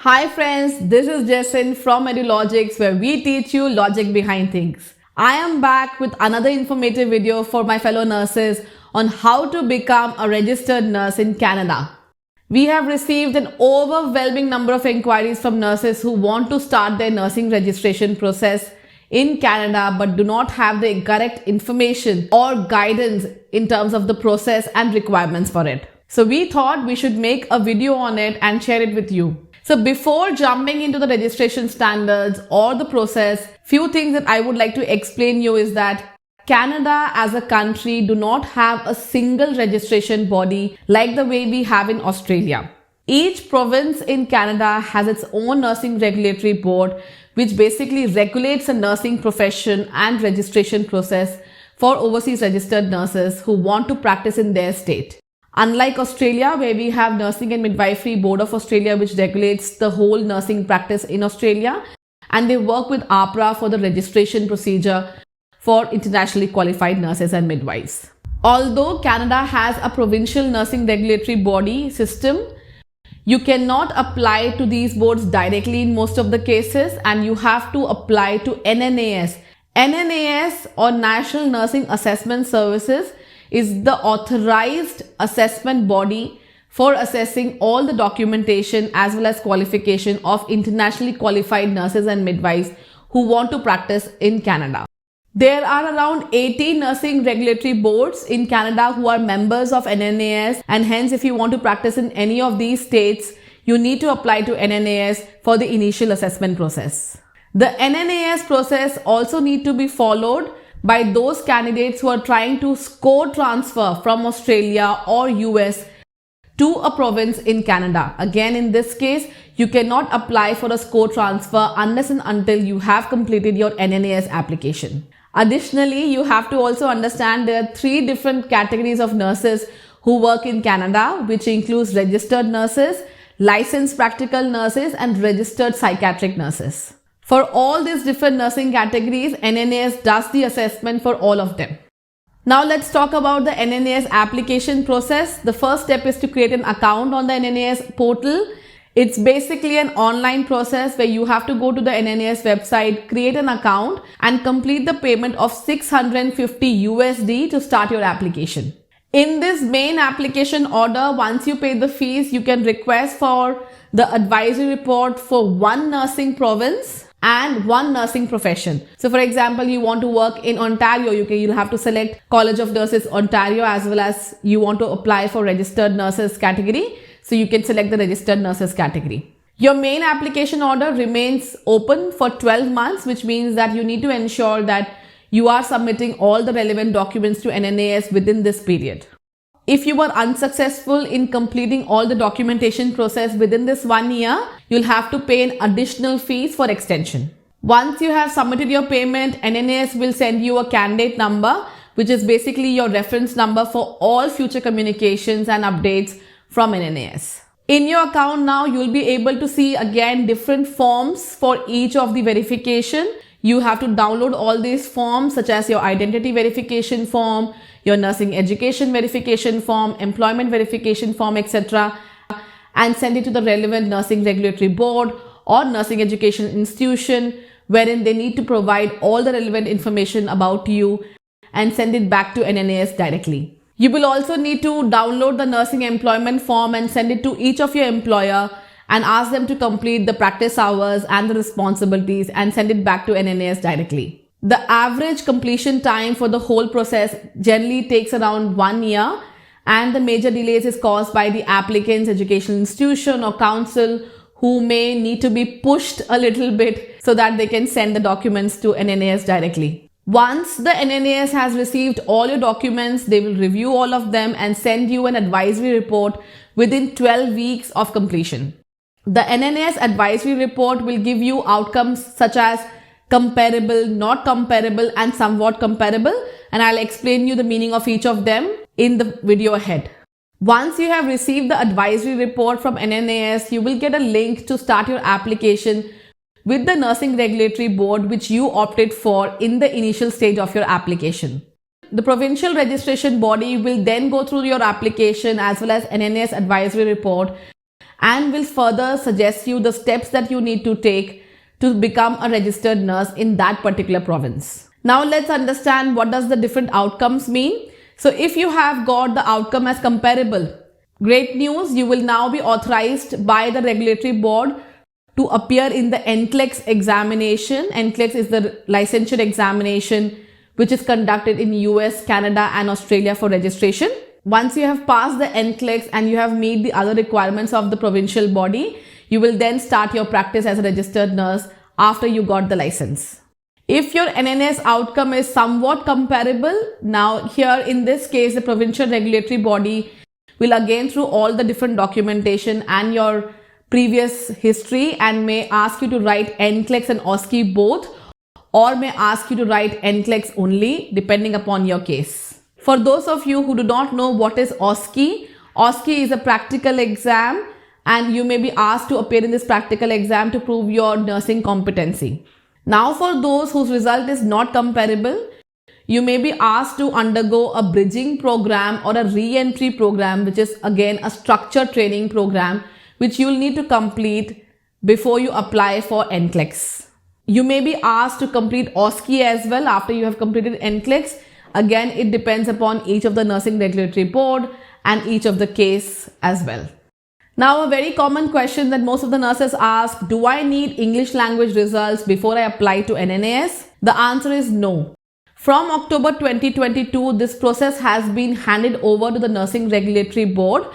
Hi friends, this is Jason from EduLogics where we teach you logic behind things. I am back with another informative video for my fellow nurses on how to become a registered nurse in Canada. We have received an overwhelming number of inquiries from nurses who want to start their nursing registration process in Canada but do not have the correct information or guidance in terms of the process and requirements for it. So we thought we should make a video on it and share it with you. So before jumping into the registration standards or the process, few things that I would like to explain you is that Canada as a country do not have a single registration body like the way we have in Australia. Each province in Canada has its own nursing regulatory board which basically regulates the nursing profession and registration process for overseas registered nurses who want to practice in their state. Unlike Australia, where we have Nursing and Midwifery Board of Australia, which regulates the whole nursing practice in Australia, and they work with AHPRA for the registration procedure for internationally qualified nurses and midwives. Although Canada has a provincial nursing regulatory body system, you cannot apply to these boards directly in most of the cases, and you have to apply to NNAS. NNAS or National Nursing Assessment Services is the authorized assessment body for assessing all the documentation as well as qualification of internationally qualified nurses and midwives who want to practice in Canada. There are around 80 nursing regulatory boards in Canada who are members of NNAS, and hence if you want to practice in any of these states, you need to apply to NNAS for the initial assessment process. The NNAS process also need to be followed by those candidates who are trying to score transfer from Australia or US to a province in Canada. Again, in this case, you cannot apply for a score transfer unless and until you have completed your NNAS application. Additionally, you have to also understand there are 3 different categories of nurses who work in Canada, which includes registered nurses, licensed practical nurses, and registered psychiatric nurses. For all these different nursing categories, NNAS does the assessment for all of them. Now let's talk about the NNAS application process. The first step is to create an account on the NNAS portal. It's basically an online process where you have to go to the NNAS website, create an account, and complete the payment of $650 USD to start your application. In this main application order, once you pay the fees, you can request for the advisory report for 1 nursing province and 1 nursing profession. So for example, you want to work in Ontario, you'll have to select College of Nurses Ontario, as well as you want to apply for registered nurses category. So you can select the registered nurses category. Your main application order remains open for 12 months, which means that you need to ensure that you are submitting all the relevant documents to NNAS within this period. If you were unsuccessful in completing all the documentation process within this 1 year, you'll have to pay an additional fees for extension. Once you have submitted your payment, NNAS will send you a candidate number, which is basically your reference number for all future communications and updates from NNAS. In your account now, you'll be able to see again different forms for each of the verification. You have to download all these forms such as your identity verification form, your nursing education verification form, employment verification form, etc. and send it to the relevant nursing regulatory board or nursing education institution, wherein they need to provide all the relevant information about you and send it back to NNAS directly. You will also need to download the nursing employment form and send it to each of your employer and ask them to complete the practice hours and the responsibilities and send it back to NNAS directly. The average completion time for the whole process generally takes around 1 year, and the major delays is caused by the applicant's educational institution or council who may need to be pushed a little bit so that they can send the documents to NNAS directly. Once the NNAS has received all your documents, they will review all of them and send you an advisory report within 12 weeks of completion. The NNAS advisory report will give you outcomes such as comparable, not comparable, and somewhat comparable, and I'll explain you the meaning of each of them in the video ahead. Once you have received the advisory report from NNAS, you will get a link to start your application with the Nursing Regulatory Board which you opted for in the initial stage of your application. The provincial registration body will then go through your application as well as NNAS advisory report and will further suggest you the steps that you need to take to become a registered nurse in that particular province. Now let's understand what does the different outcomes mean. So if you have got the outcome as comparable, great news, you will now be authorized by the regulatory board to appear in the NCLEX examination. NCLEX is the licensure examination which is conducted in US, Canada and Australia for registration. Once you have passed the NCLEX and you have met the other requirements of the provincial body, you will then start your practice as a registered nurse after you got the license. If your NNS outcome is somewhat comparable, now here in this case, the provincial regulatory body will again through all the different documentation and your previous history and may ask you to write NCLEX and OSCE both, or may ask you to write NCLEX only depending upon your case. For those of you who do not know what is OSCE, OSCE is a practical exam and you may be asked to appear in this practical exam to prove your nursing competency. Now for those whose result is not comparable, you may be asked to undergo a bridging program or a re-entry program, which is again a structured training program which you will need to complete before you apply for NCLEX. You may be asked to complete OSCE as well after you have completed NCLEX. Again, it depends upon each of the nursing regulatory board and each of the case as well. Now, a very common question that most of the nurses ask, do I need English language results before I apply to NNAS? The answer is no. From October 2022, this process has been handed over to the Nursing Regulatory Board,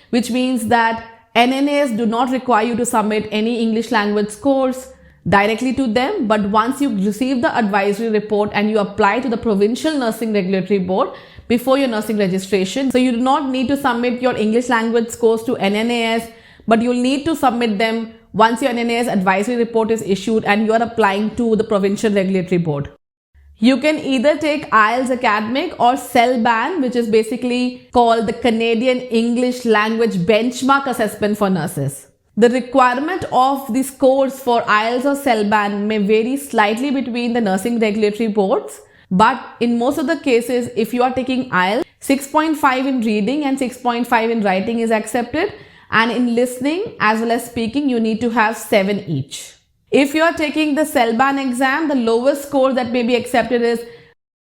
which means that NNAs do not require you to submit any English language scores directly to them, but once you receive the advisory report and you apply to the Provincial Nursing Regulatory Board before your nursing registration, so you do not need to submit your English language scores to NNAS, but you'll need to submit them once your NNAS advisory report is issued and you are applying to the Provincial Regulatory Board. You can either take IELTS Academic or CELBAN, which is basically called the Canadian English Language Benchmark Assessment for Nurses. The requirement of the scores for IELTS or CELBAN may vary slightly between the nursing regulatory boards, but in most of the cases, if you are taking IELTS, 6.5 in reading and 6.5 in writing is accepted, and in listening as well as speaking, you need to have 7 each. If you are taking the CELBAN exam, the lowest score that may be accepted is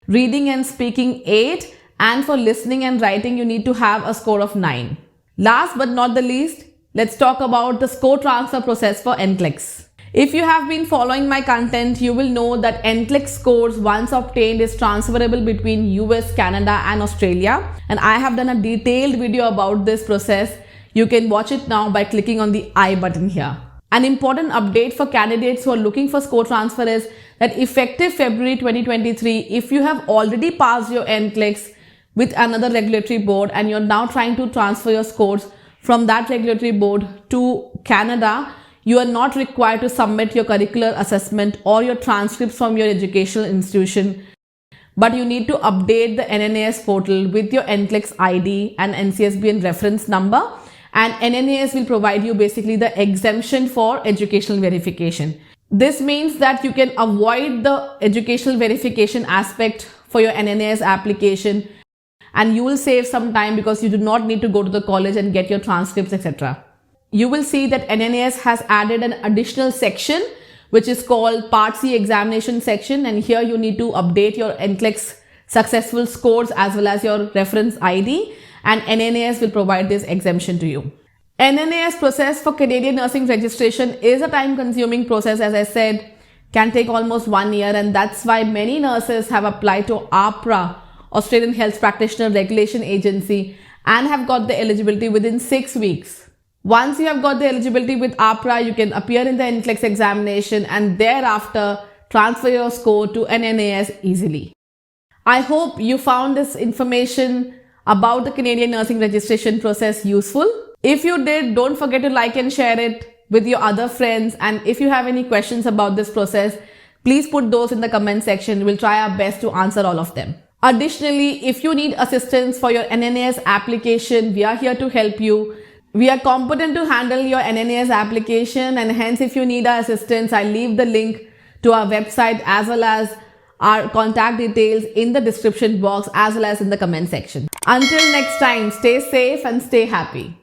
reading and speaking 8, and for listening and writing, you need to have a score of 9. Last but not the least, let's talk about the score transfer process for NCLEX. If you have been following my content, you will know that NCLEX scores once obtained is transferable between US, Canada and Australia. And I have done a detailed video about this process. You can watch it now by clicking on the I button here. An important update for candidates who are looking for score transfer is that effective February 2023, if you have already passed your NCLEX with another regulatory board and you're now trying to transfer your scores from that regulatory board to Canada, you are not required to submit your curricular assessment or your transcripts from your educational institution, but you need to update the NNAS portal with your NCLEX ID and NCSBN reference number, and NNAS will provide you basically the exemption for educational verification. This means that you can avoid the educational verification aspect for your NNAS application, and you will save some time because you do not need to go to the college and get your transcripts, etc. You will see that NNAS has added an additional section which is called Part C examination section, and here you need to update your NCLEX successful scores as well as your reference ID, and NNAS will provide this exemption to you. NNAS process for Canadian nursing registration is a time-consuming process, as I said, can take almost 1 year, and that's why many nurses have applied to AHPRA, Australian Health Practitioner Regulation Agency, and have got the eligibility within 6 weeks. Once you have got the eligibility with AHPRA, you can appear in the NCLEX examination and thereafter transfer your score to NNAS easily. I hope you found this information about the Canadian nursing registration process useful. If you did, don't forget to like and share it with your other friends, and if you have any questions about this process, please put those in the comment section. We'll try our best to answer all of them. Additionally, if you need assistance for your NNAS application, we are here to help you. We are competent to handle your NNAS application, and hence if you need our assistance, I'll leave the link to our website as well as our contact details in the description box as well as in the comment section. Until next time, stay safe and stay happy.